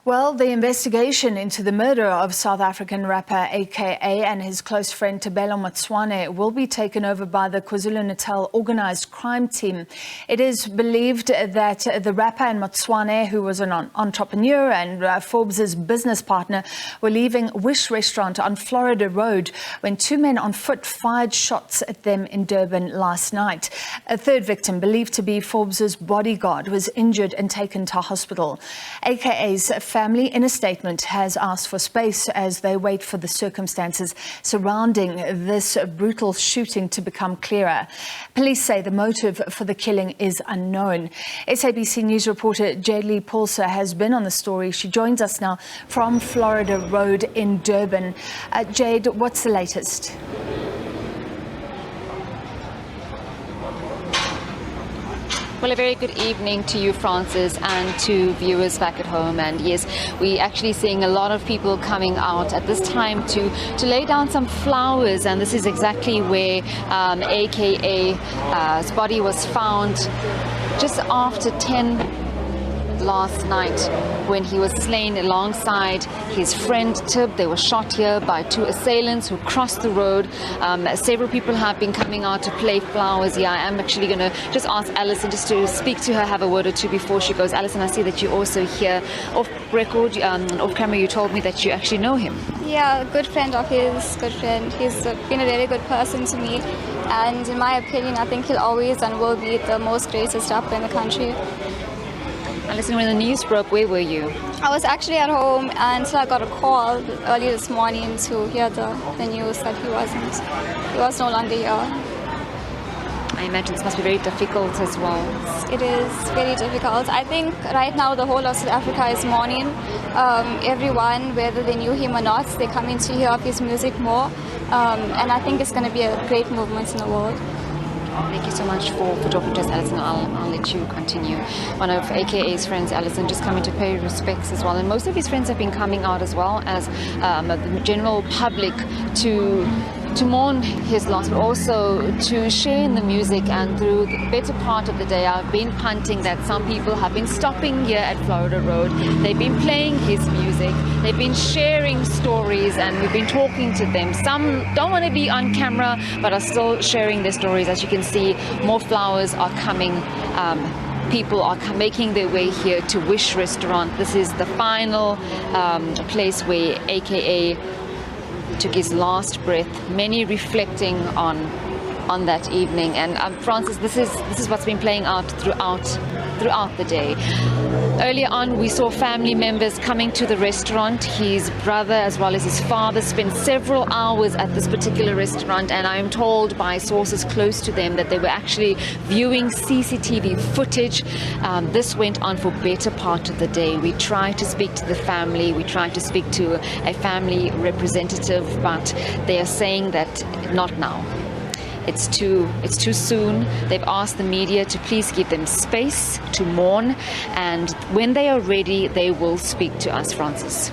Well, the investigation into the murder of South African rapper AKA and his close friend Tebello Motsoane will be taken over by the KwaZulu-Natal Organised crime team. It is believed that the rapper and Motsoane, who was an entrepreneur and Forbes' business partner, were leaving Wish restaurant on Florida Road when two men on foot fired shots at them in Durban last night. A third victim, believed to be Forbes' bodyguard, was injured and taken to hospital. AKA's family, in a statement, has asked for space as they wait for the circumstances surrounding this brutal shooting to become clearer. Police say the motive for the killing is unknown. SABC News reporter Jade Paulse has been on the story. She joins us now from Florida Road in Durban. Jade, what's the latest? Well, a very good evening to you, Francis, and to viewers back at home. And yes, we're actually seeing a lot of people coming out at this time to lay down some flowers. And this is exactly where AKA's body was found just after 10 last night when he was slain alongside his friend Tib. They were shot here by two assailants who crossed the road. Several people have been coming out to play flowers here. I am actually going to just ask Alison just to speak to her, have a word or two before she goes. Alison, I see that you also here off record, off camera, you told me that you actually know him. Yeah, a good friend of his, good friend. He's been a very good person to me, and in my opinion, I think he'll always and will be the most greatest rapper in the country. Listen, when the news broke, where were you? I was actually at home until I got a call early this morning to hear the news that he was no longer here. I imagine this must be very difficult as well. It is very difficult. I think right now the whole of South Africa is mourning. Everyone, whether they knew him or not, they're coming to hear of his music more. And I think it's going to be a great movement in the world. Thank you so much for talking to us, Alison. I'll let you continue. One of AKA's friends, Alison, just coming to pay respects as well. And most of his friends have been coming out as well as the general public to mourn his loss, but also to share in the music. And through the better part of the day, I've been hunting that some people have been stopping here at Florida Road. They've been playing his music. They've been sharing stories, and we've been talking to them. Some don't want to be on camera, but are still sharing their stories. As you can see, more flowers are coming. People are making their way here to Wish Restaurant. This is the final place where AKA took his last breath, many reflecting on that evening. And Francis, this is what's been playing out throughout the day. Earlier on, we saw family members coming to the restaurant. His brother as well as his father spent several hours at this particular restaurant, and I am told by sources close to them that they were actually viewing CCTV footage. This went on for better part of the day. We tried to speak to the family, we tried to speak to a family representative, but they are saying that not now. It's too soon. They've asked the media to please give them space to mourn, and when they are ready, they will speak to us, Francis.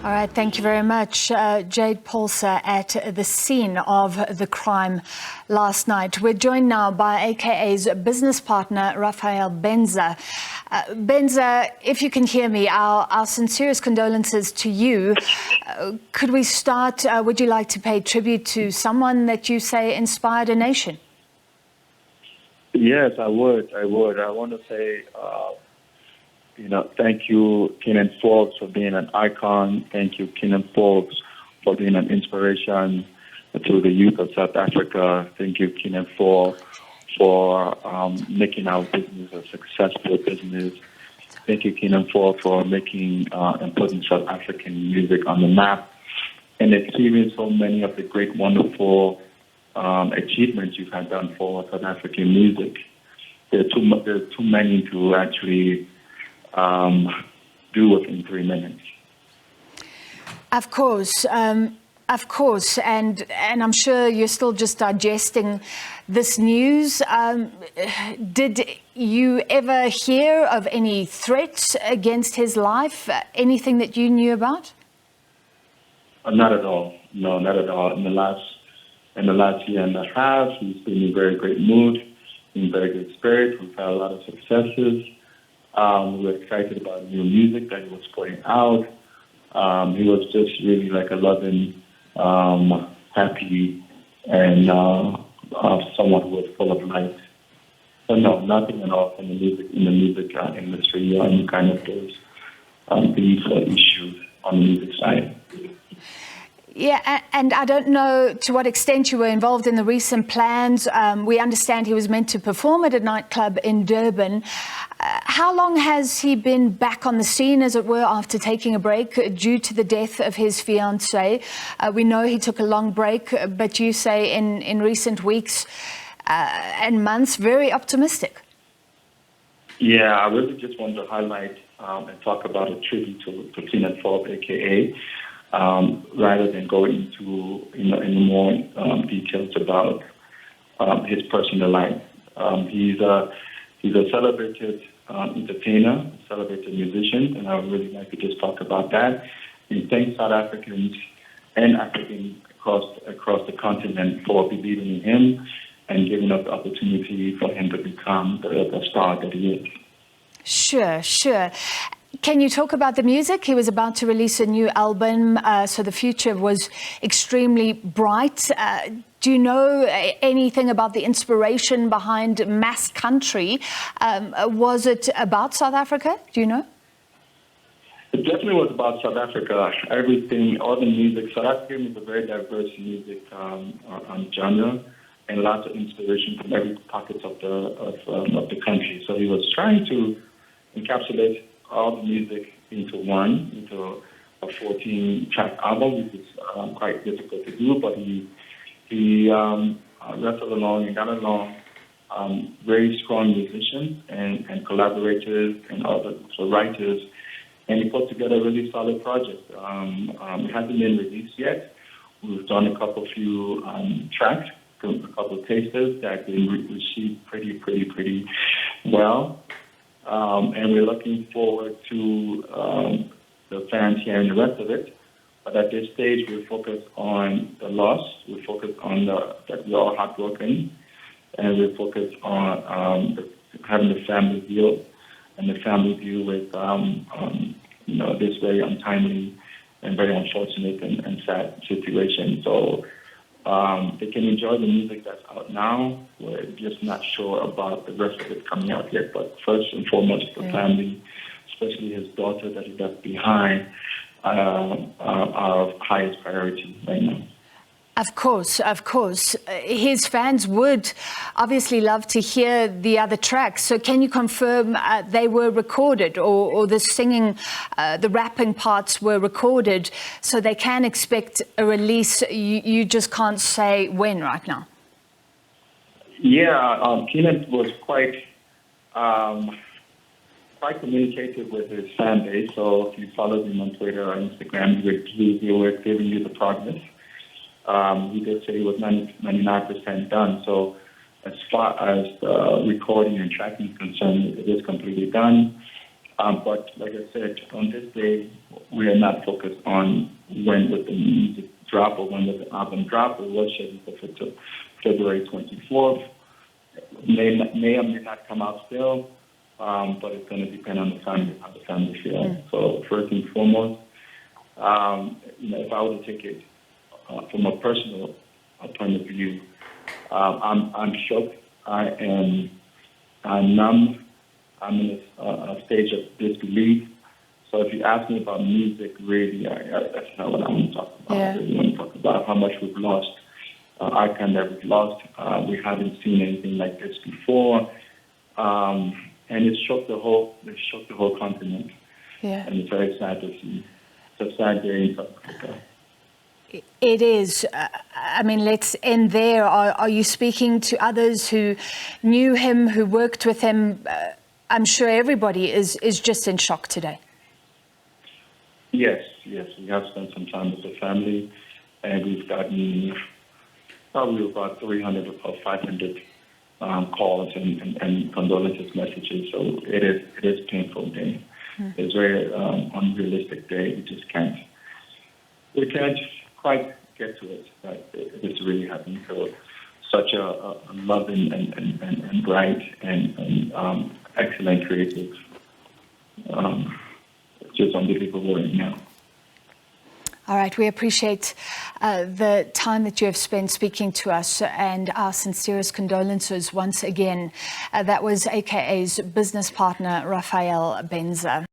All right, thank you very much. Jade Paulse at the scene of the crime last night. We're joined now by AKA's business partner, Raphael Benza. Benza, if you can hear me, our sincerest condolences to you. Could we start, would you like to pay tribute to someone that you say inspired a nation? Yes, I would. I want to say, thank you, Kiernan Forbes, for being an icon. Thank you, Kiernan Forbes, for being an inspiration to the youth of South Africa. Thank you, Kiernan Forbes, for making our business a successful business. Thank you, Kiernan Forbes, for making and putting South African music on the map and achieving so many of the great, wonderful achievements you've had done for South African music. There's too many to actually do within 3 minutes. Of course, and I'm sure you're still just digesting this news. Did you ever hear of any threats against his life? Anything that you knew about? Not at all. No, not at all. In the last year and a half, he's been in very great mood, in very good spirit. We've had a lot of successes. We were excited about new music that he was putting out. He was just really like a loving, happy, and someone who was full of life. So no, nothing at all in the music industry or any kind of those beef or issues on the music side. Yeah, and I don't know to what extent you were involved in the recent plans. We understand he was meant to perform at a nightclub in Durban. How long has he been back on the scene, as it were, after taking a break due to the death of his fiancée? We know he took a long break, but you say in recent weeks and months, very optimistic. Yeah, I really just want to highlight and talk about a tribute to Kiernan Forbes, AKA. Rather than go into any more details about his personal life. He's a celebrated entertainer, a celebrated musician, and I would really like to just talk about that. And thank South Africans and Africans across the continent for believing in him and giving us the opportunity for him to become the star that he is. Sure. Can you talk about the music? He was about to release a new album, so the future was extremely bright. Do you know anything about the inspiration behind Mass Country? Was it about South Africa? Do you know? It definitely was about South Africa. Everything, all the music. South Africa is a very diverse music genre, and lots of inspiration from every pocket of the country. So he was trying to encapsulate all the music into a 14-track album, which is quite difficult to do, but he wrestled along and got along very strong musicians and collaborators and other writers, and he put together a really solid project. It hasn't been released yet. We've done a few tracks, a couple of tasters that have been received pretty well. And we're looking forward to the fans hearing the rest of it. But at this stage, we're focused on the loss. We're focused on that we're all heartbroken. And we're focused on having the family deal and the family deal with this very untimely and very unfortunate and sad situation. So they can enjoy the music that's out now. We're just not sure about the rest of it coming out yet. But first and foremost, the family, especially his daughter that he left behind, are our highest priority right now. Of course. His fans would obviously love to hear the other tracks. So can you confirm they were recorded or the singing, the rapping parts were recorded so they can expect a release? You just can't say when right now. Yeah, Kiernan was quite communicative with his fan base. So if you followed him on Twitter or Instagram, he was giving you the progress. He did say he was 99% done. So as far as the recording and tracking is concerned, it is completely done. But like I said, on this day, we are not focused on when would the music drop or when would the album drop. It was scheduled for February 24th. May or may not come out still, but it's going to depend on the family, how the family feels. So first and foremost, if I were to take it from a personal point of view, I'm shocked. I'm numb. I'm in a stage of disbelief. So if you ask me about music, really, that's not what I want to talk about. Yeah. I really want to talk about how much we've lost, icon that we've lost. We haven't seen anything like this before, and it shook the whole continent. Yeah. And it's very sad to see. It's a sad day in South Africa. It is. I mean, let's end there. Are you speaking to others who knew him, who worked with him? I'm sure everybody is just in shock today. Yes. We have spent some time with the family, and we've gotten probably about 300 or 500 calls and condolences messages. So it is a painful day. It's a very unrealistic day. We can't quite get to it, but it is really happening. So such a loving and bright and excellent creative it's just unbelievable right now. All right, we appreciate the time that you have spent speaking to us, and our sincerest condolences once again. That was AKA's business partner, Raphael Benza.